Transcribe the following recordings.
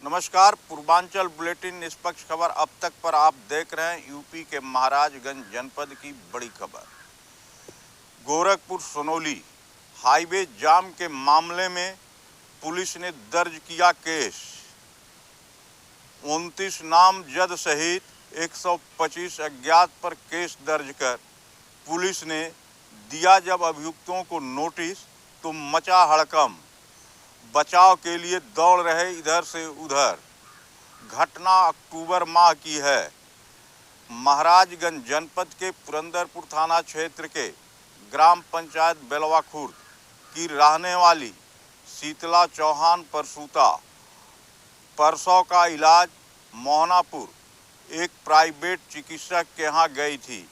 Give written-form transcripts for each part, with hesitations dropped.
नमस्कार। पूर्वांचल बुलेटिन निष्पक्ष खबर अब तक पर आप देख रहे हैं। यूपी के महाराजगंज जनपद की बड़ी खबर। गोरखपुर सोनौली हाईवे जाम के मामले में पुलिस ने दर्ज किया केस। 29 नामजद सहित 125 अज्ञात पर केस दर्ज कर पुलिस ने दिया जब अभियुक्तों को नोटिस तो मचा हड़कंप। बचाव के लिए दौड़ रहे इधर से उधर। घटना अक्टूबर माह की है। महाराजगंज जनपद के पुरंदरपुर थाना क्षेत्र के ग्राम पंचायत बेलवा खुर्द की रहने वाली शीतला चौहान परसों का इलाज मोहनापुर एक प्राइवेट चिकित्सक के यहाँ गई थी,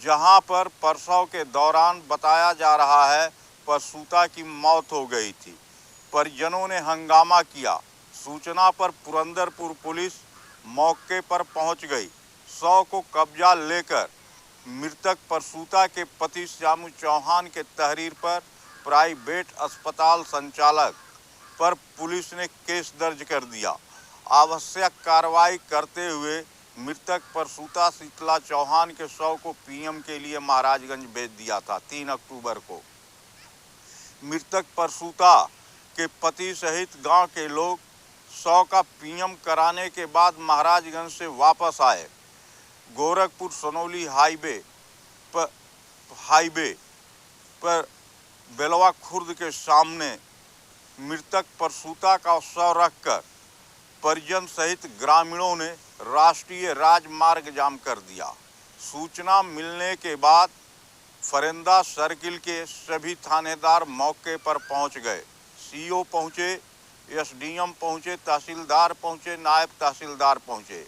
जहां पर प्रसव के दौरान बताया जा रहा है प्रसूता की मौत हो गई थी। परिजनों ने हंगामा किया। सूचना पर पुरंदरपुर पुलिस मौके पर पहुंच गई। शव को कब्जा लेकर मृतक प्रसूता के पति श्यामू चौहान के तहरीर पर प्राइवेट अस्पताल संचालक पर पुलिस ने केस दर्ज कर दिया। आवश्यक कार्रवाई करते हुए मृतक प्रसूता शीतला चौहान के शव को पीएम के लिए महाराजगंज भेज दिया था। 3 अक्टूबर को मृतक प्रसूता के पति सहित गांव के लोग शव का पीएम कराने के बाद महाराजगंज से वापस आए। गोरखपुर सोनौली हाईवे पर बेलवा खुर्द के सामने मृतक प्रसूता का शव रखकर परिजन सहित ग्रामीणों ने राष्ट्रीय राजमार्ग जाम कर दिया। सूचना मिलने के बाद फरेंदा सर्किल के सभी थानेदार मौके पर पहुंच गए। सीओ पहुंचे, एसडीएम पहुंचे, तहसीलदार पहुंचे, नायब तहसीलदार पहुंचे।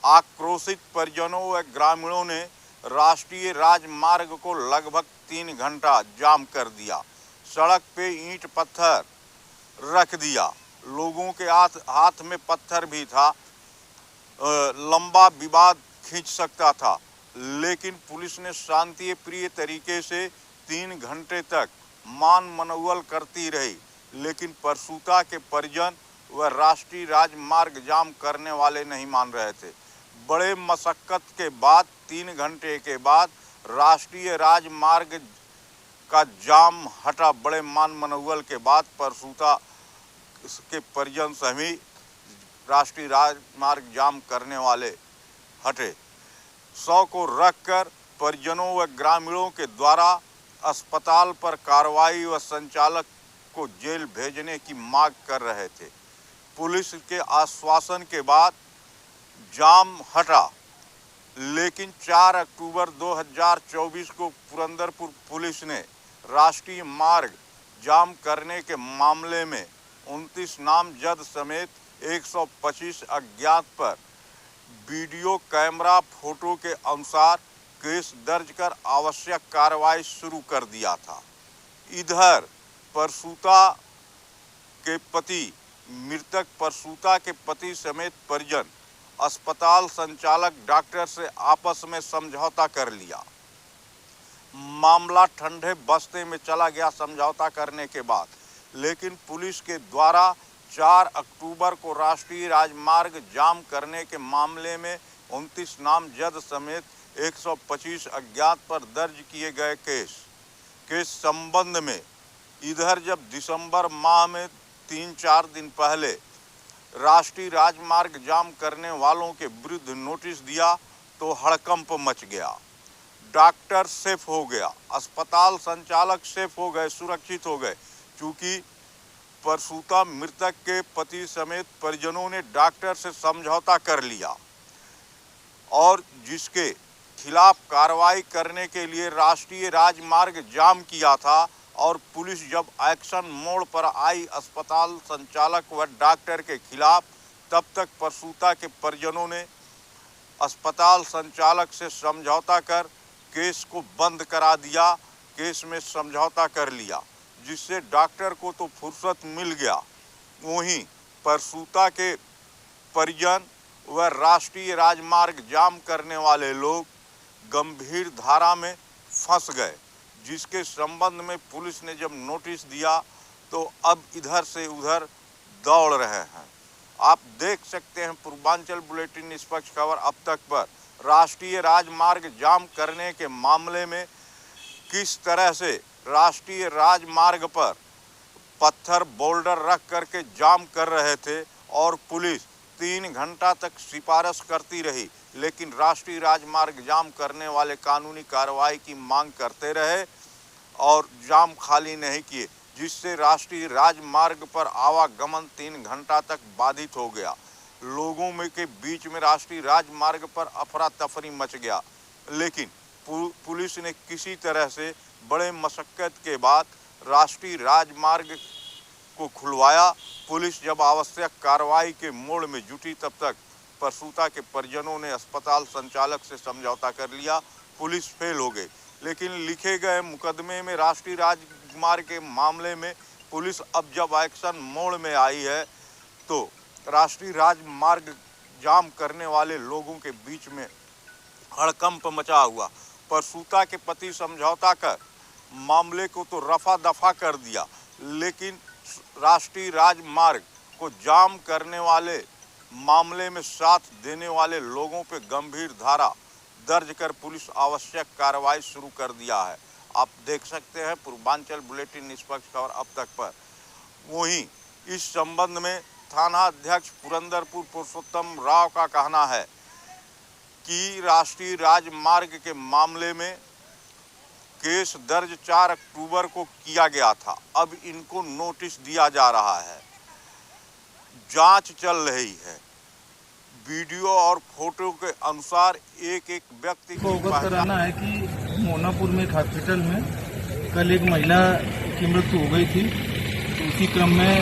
आक्रोशित परिजनों व ग्रामीणों ने राष्ट्रीय राजमार्ग को लगभग 3 घंटा जाम कर दिया। सड़क पे ईंट पत्थर रख दिया। लोगों के हाथ में पत्थर भी था। लंबा विवाद खींच सकता था, लेकिन पुलिस ने शांति प्रिय तरीके से 3 घंटे तक मान मनौवल करती रही। लेकिन प्रसूता के परिजन व राष्ट्रीय राजमार्ग जाम करने वाले नहीं मान रहे थे। बड़े मशक्कत के बाद 3 घंटे के बाद राष्ट्रीय राजमार्ग का जाम हटा। बड़े मान मनौवल के बाद प्रसूता के परिजन सहित राष्ट्रीय राजमार्ग जाम करने वाले हटे। शव को रखकर परिजनों व ग्रामीणों के द्वारा अस्पताल पर कार्रवाई व संचालक को जेल भेजने की मांग कर रहे थे। पुलिस के आश्वासन के बाद जाम हटा, लेकिन 4 अक्टूबर 2024 को पुरंदरपुर पुलिस ने राष्ट्रीय मार्ग जाम करने के मामले में 29 नामजद समेत 125 अज्ञात पर वीडियो कैमरा फोटो के अनुसार केस दर्ज कर आवश्यक कार्रवाई शुरू कर दिया था। इधर मृतक प्रसूता के पति समेत परिजन अस्पताल संचालक डॉक्टर से आपस में समझौता कर लिया। मामला ठंडे बस्ते में चला गया समझौता करने के बाद, लेकिन पुलिस के द्वारा 4 अक्टूबर को राष्ट्रीय राजमार्ग जाम करने के मामले में 29 नामजद समेत 125 अज्ञात पर दर्ज किए गए केस संबंध में इधर जब दिसंबर माह में 3-4 दिन पहले राष्ट्रीय राजमार्ग जाम करने वालों के विरुद्ध नोटिस दिया तो हड़कंप मच गया। डॉक्टर सेफ हो गया, अस्पताल संचालक सेफ हो गए, सुरक्षित हो गए। चूँकि प्रसूता मृतक के पति समेत परिजनों ने डॉक्टर से समझौता कर लिया और जिसके खिलाफ कार्रवाई करने के लिए राष्ट्रीय राजमार्ग जाम किया था, और पुलिस जब एक्शन मोड पर आई अस्पताल संचालक व डॉक्टर के खिलाफ, तब तक प्रसूता के परिजनों ने अस्पताल संचालक से समझौता कर केस को बंद करा दिया। केस में समझौता कर लिया, जिससे डॉक्टर को तो फुर्सत मिल गया। वहीं प्रसूता के परिजन व राष्ट्रीय राजमार्ग जाम करने वाले लोग गंभीर धारा में फंस गए, जिसके संबंध में पुलिस ने जब नोटिस दिया तो अब इधर से उधर दौड़ रहे हैं। आप देख सकते हैं पूर्वांचल बुलेटिन निष्पक्ष खबर अब तक पर राष्ट्रीय राजमार्ग जाम करने के मामले में किस तरह से राष्ट्रीय राजमार्ग पर पत्थर बोल्डर रख करके जाम कर रहे थे और पुलिस 3 घंटा तक सिफारिश करती रही, लेकिन राष्ट्रीय राजमार्ग जाम करने वाले कानूनी कार्रवाई की मांग करते रहे और जाम खाली नहीं किए, जिससे राष्ट्रीय राजमार्ग पर आवागमन 3 घंटा तक बाधित हो गया। लोगों में के बीच में राष्ट्रीय राजमार्ग पर अफरा तफरी मच गया, लेकिन पुलिस ने किसी तरह से बड़े मशक्कत के बाद राष्ट्रीय राजमार्ग को खुलवाया। पुलिस जब आवश्यक कार्रवाई के मोड़ में जुटी तब तक प्रसूता के परिजनों ने अस्पताल संचालक से समझौता कर लिया। पुलिस फेल हो गई, लेकिन लिखे गए मुकदमे में राष्ट्रीय राजमार्ग के मामले में पुलिस अब जब एक्शन मोड में आई है तो राष्ट्रीय राजमार्ग जाम करने वाले लोगों के बीच में हड़कंप मचा हुआ। प्रसूता के पति समझौता कर मामले को तो रफा दफा कर दिया, लेकिन राष्ट्रीय राजमार्ग को जाम करने वाले मामले में साथ देने वाले लोगों पे गंभीर धारा दर्ज कर पुलिस आवश्यक कार्रवाई शुरू कर दिया है। आप देख सकते हैं पूर्वांचल बुलेटिन निष्पक्ष खबर अब तक पर। वहीं इस संबंध में थाना अध्यक्ष पुरंदरपुर पुरुषोत्तम राव का कहना है कि राष्ट्रीय राजमार्ग के मामले में केस दर्ज 4 अक्टूबर को किया गया था। अब इनको नोटिस दिया जा रहा है, जांच चल रही है। वीडियो और फोटो के अनुसार एक व्यक्ति को अवगत कराना है कि मोनापुर में एक हॉस्पिटल में कल एक महिला की मृत्यु हो गई थी। तो उसी क्रम में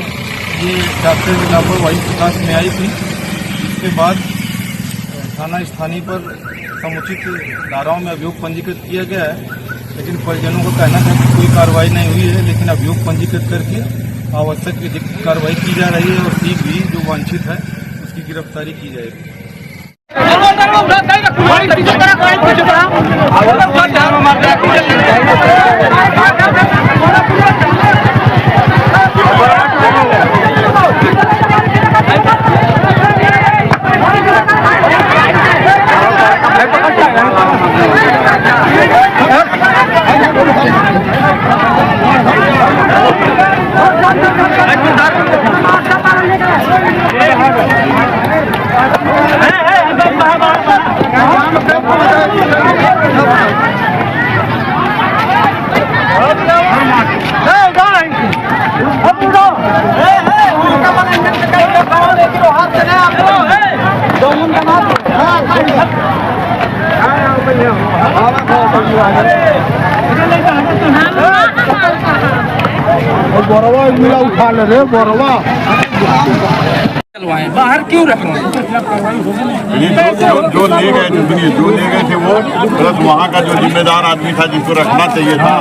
ये डॉक्टर की लापरवाही प्रकाश में आई थी। इसके बाद थाना स्थानीय पर समुचित धाराओं में अभियोग पंजीकृत किया गया है, लेकिन परिजनों का कहना था कि कोई कार्रवाई नहीं हुई है, लेकिन अभियोग पंजीकृत करके आवश्यक कार्रवाई की जा रही है और शीघ्र भी जो वांछित है उसकी गिरफ्तारी की जाएगी। बोरवा मिला उठा ले रे बोरवा बाहर क्यों रख रहे हैं? जो ले गए थे वो प्लस वहाँ का जो जिम्मेदार आदमी था जिसको रखना चाहिए था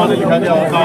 लिखा गया होता